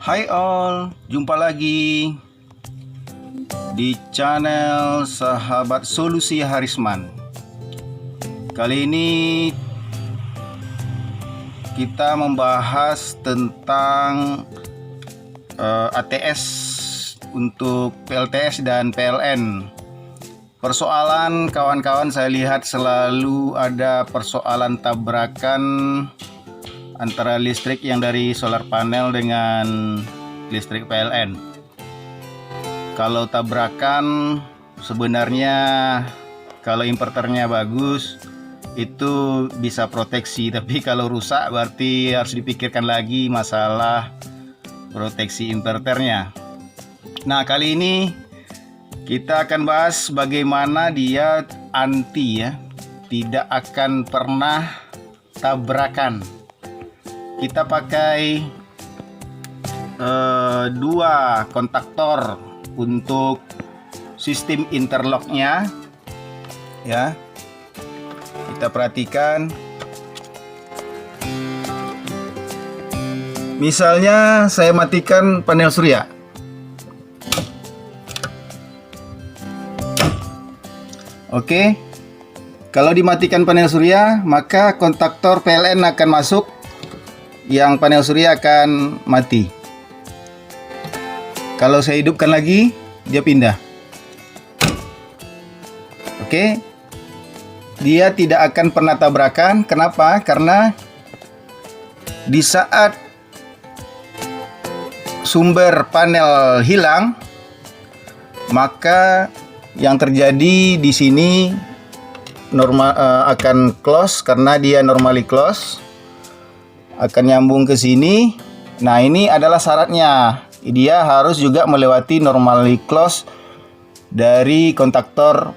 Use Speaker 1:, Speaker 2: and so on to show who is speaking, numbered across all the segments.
Speaker 1: Hai all, jumpa lagi di channel Sahabat Solusi Harisman. Kali ini kita membahas tentang ATS untuk PLTS dan PLN. Persoalan kawan-kawan, saya lihat selalu ada persoalan tabrakan antara listrik yang dari solar panel dengan listrik PLN. Kalau tabrakan, sebenarnya kalau inverternya bagus itu bisa proteksi, tapi kalau rusak berarti harus dipikirkan lagi masalah proteksi inverternya. Nah, kali ini kita akan bahas bagaimana dia anti tidak akan pernah tabrakan. Kita pakai dua kontaktor untuk sistem interlocknya ya. Kita perhatikan, misalnya saya matikan panel surya. Oke, kalau dimatikan panel surya, maka kontaktor PLN akan masuk, yang panel surya akan mati. Kalau saya hidupkan lagi, dia pindah. Oke, dia tidak akan pernah tabrakan. Kenapa? Karena di saat sumber panel hilang, maka yang terjadi di sini akan close, karena dia normally close, akan nyambung ke sini. Nah, ini adalah syaratnya, dia harus juga melewati normally close dari kontaktor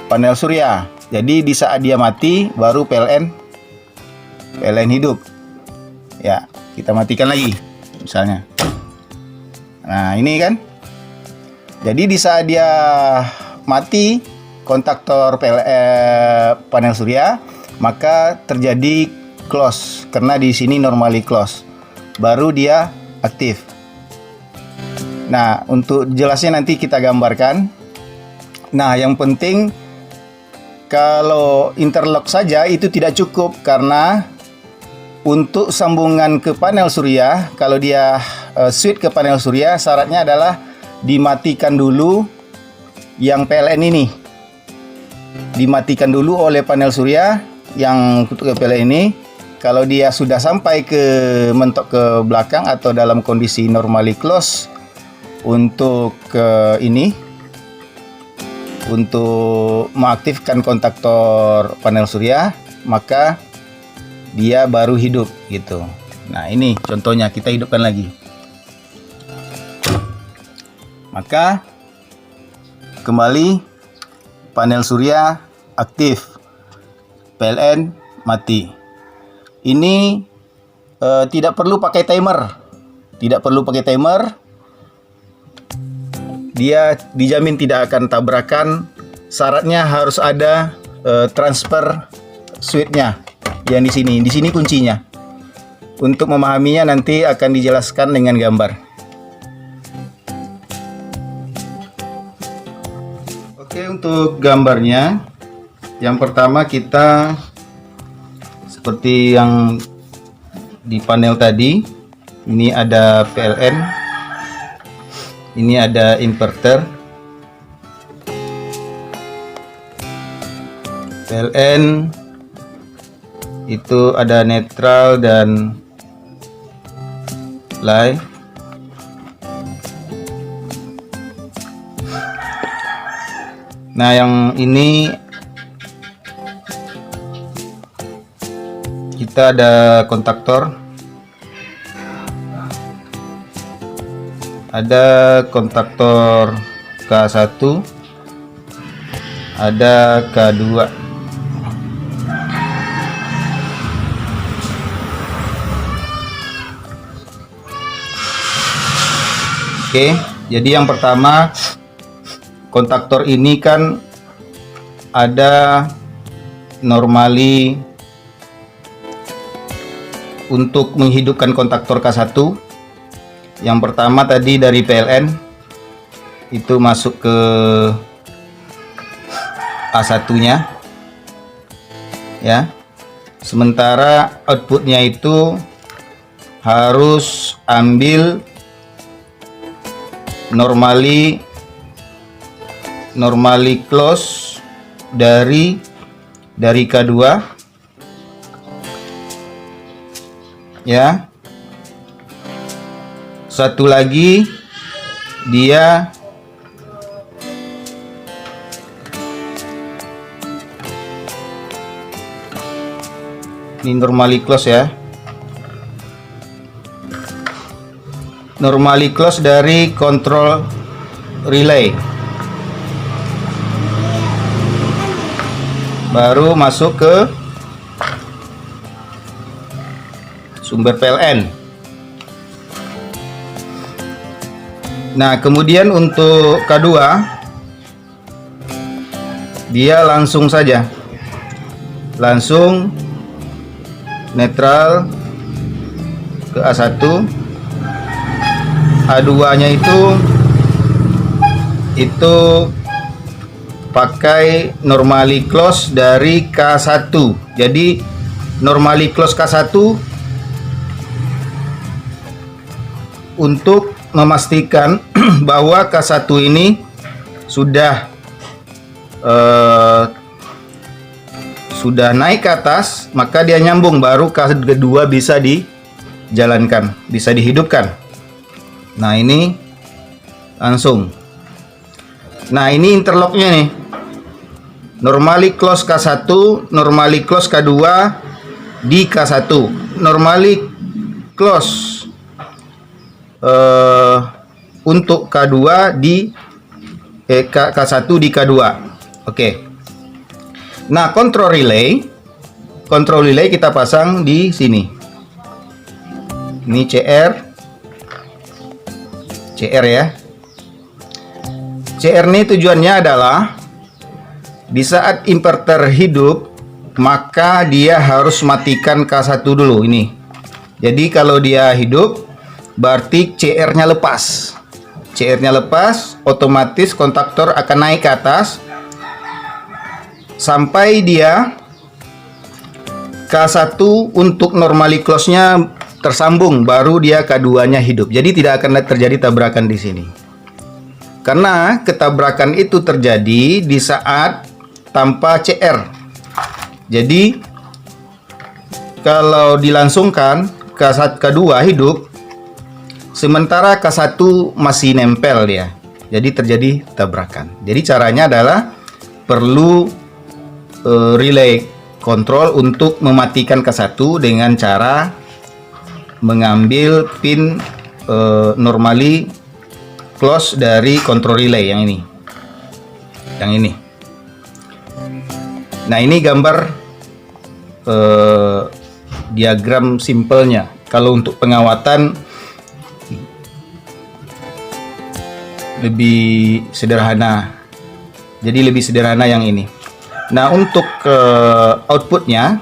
Speaker 1: panel surya. Jadi di saat dia mati baru PLN hidup ya. Kita matikan lagi misalnya. Nah, ini kan, jadi di saat dia mati kontaktor panel surya, maka terjadi close, karena di sini normally close, baru dia aktif. Nah, untuk jelasnya nanti kita gambarkan. Nah, yang penting kalau interlock saja itu tidak cukup, karena untuk sambungan ke panel surya, kalau dia switch ke panel surya, syaratnya adalah dimatikan dulu yang PLN ini, dimatikan dulu oleh panel surya yang untuk PLN ini. Kalau dia sudah sampai ke mentok ke belakang atau dalam kondisi normally close untuk ini, untuk mengaktifkan kontaktor panel surya, maka dia baru hidup gitu. Nah, ini contohnya, kita hidupkan lagi. Maka kembali panel surya aktif, PLN mati. Ini tidak perlu pakai timer, dia dijamin tidak akan tabrakan. Syaratnya harus ada transfer switch-nya yang di sini kuncinya. Untuk memahaminya nanti akan dijelaskan dengan gambar. Oke, untuk gambarnya, yang pertama kita seperti yang di panel tadi, ini ada PLN, ini ada inverter. PLN itu ada netral dan live. Nah, yang ini kita ada kontaktor, ada kontaktor K1, ada K2. Oke, jadi yang pertama, kontaktor ini kan ada normally untuk menghidupkan kontaktor K1. Yang pertama tadi dari PLN itu masuk ke A1-nya ya. Sementara outputnya itu harus ambil normally close dari K2 ya. Satu lagi dia ini normally close ya. Normally close dari control relay. Baru masuk ke sumber PLN. Nah, kemudian untuk K2 dia langsung saja netral ke A1. A2-nya itu pakai normally close dari K1. Jadi normally close K1 untuk memastikan bahwa K1 ini sudah naik ke atas, maka dia nyambung, baru K2 bisa dijalankan, bisa dihidupkan. Nah, ini langsung. Nah, ini interlocknya nih. Normally close K1, normally close K2 di K1, normally close untuk K2 di K1 di K2. Oke. Nah, control relay kita pasang di sini. Ini CR ya. CR ini tujuannya adalah di saat inverter hidup, maka dia harus matikan K1 dulu ini. Jadi kalau dia hidup, berarti CR-nya lepas. CR-nya lepas, otomatis kontaktor akan naik ke atas sampai dia K1 untuk normally close-nya tersambung, baru dia K2-nya hidup. Jadi tidak akan terjadi tabrakan di sini. Karena ketabrakan itu terjadi di saat tanpa CR. Jadi kalau dilangsungkan K2 hidup, sementara K1 masih nempel dia. Jadi terjadi tabrakan. Jadi caranya adalah perlu relay control untuk mematikan K1 dengan cara mengambil pin normally close dari control relay yang ini. Yang ini. Nah, ini gambar diagram simpelnya. Kalau untuk pengawatan lebih sederhana. Jadi lebih sederhana yang ini. Nah, untuk outputnya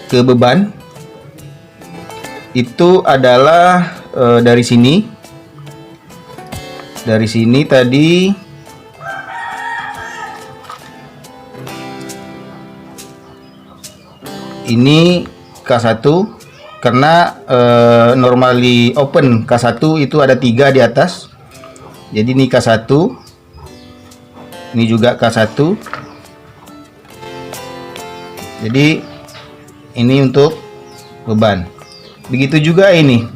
Speaker 1: ke beban itu adalah dari sini. Dari sini tadi ini K1 karena normally open K1 itu ada 3 di atas. Jadi ini K1, ini juga K1. Jadi ini untuk beban. Begitu juga ini.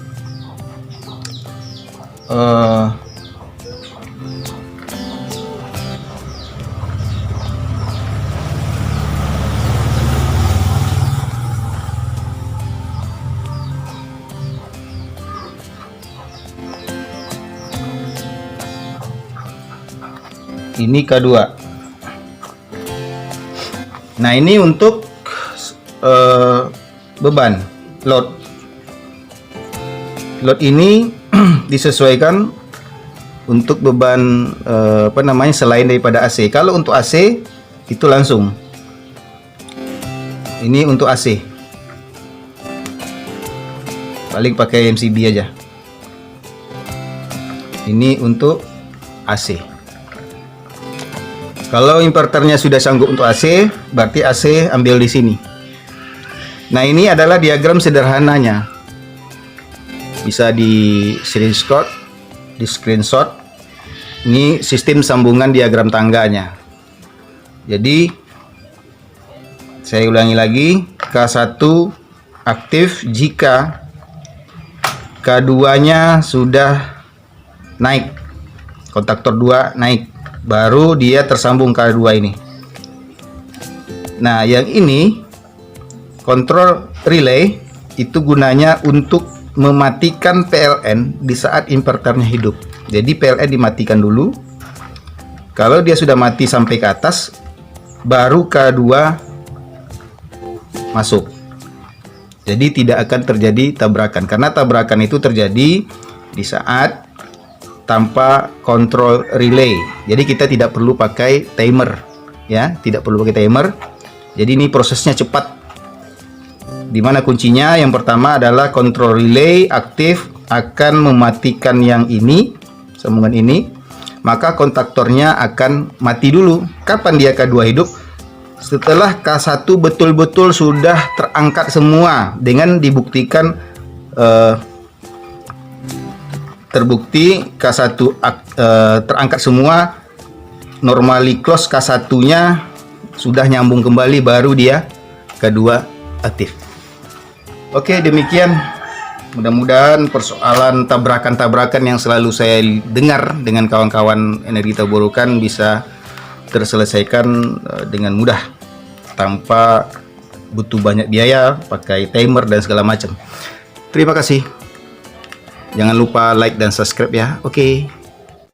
Speaker 1: Ini K2. Nah, ini untuk beban load ini disesuaikan untuk beban selain daripada AC. Kalau untuk AC itu langsung Ini untuk AC. Paling pakai MCB aja. Ini untuk AC. Kalau inverternya sudah sanggup untuk AC, berarti AC ambil di sini. Nah, ini adalah diagram sederhananya. Bisa di screenshot. Ini sistem sambungan diagram tangganya. Jadi saya ulangi lagi, K1 aktif jika K2-nya sudah naik, kontaktor 2 naik, baru dia tersambung K2 ini. Nah, yang ini kontrol relay itu gunanya untuk mematikan PLN di saat inverternya hidup. Jadi PLN dimatikan dulu. Kalau dia sudah mati sampai ke atas, baru K2 masuk. Jadi tidak akan terjadi tabrakan, karena tabrakan itu terjadi di saat tanpa kontrol relay. Jadi kita tidak perlu pakai timer, ya, tidak perlu pakai timer. Jadi ini prosesnya cepat. Dimana kuncinya? Yang pertama adalah kontrol relay aktif akan mematikan yang ini, sambungan ini, maka kontaktornya akan mati dulu. Kapan dia K2 hidup? Setelah K1 betul-betul sudah terangkat semua, dengan dibuktikan terbukti K1 terangkat semua, normally close K1-nya sudah nyambung kembali, baru dia K2 aktif. Oke, demikian. Mudah-mudahan persoalan tabrakan-tabrakan yang selalu saya dengar dengan kawan-kawan energi terbarukan bisa terselesaikan dengan mudah, tanpa butuh banyak biaya, pakai timer dan segala macam. Terima kasih. Jangan lupa like dan subscribe ya. Oke.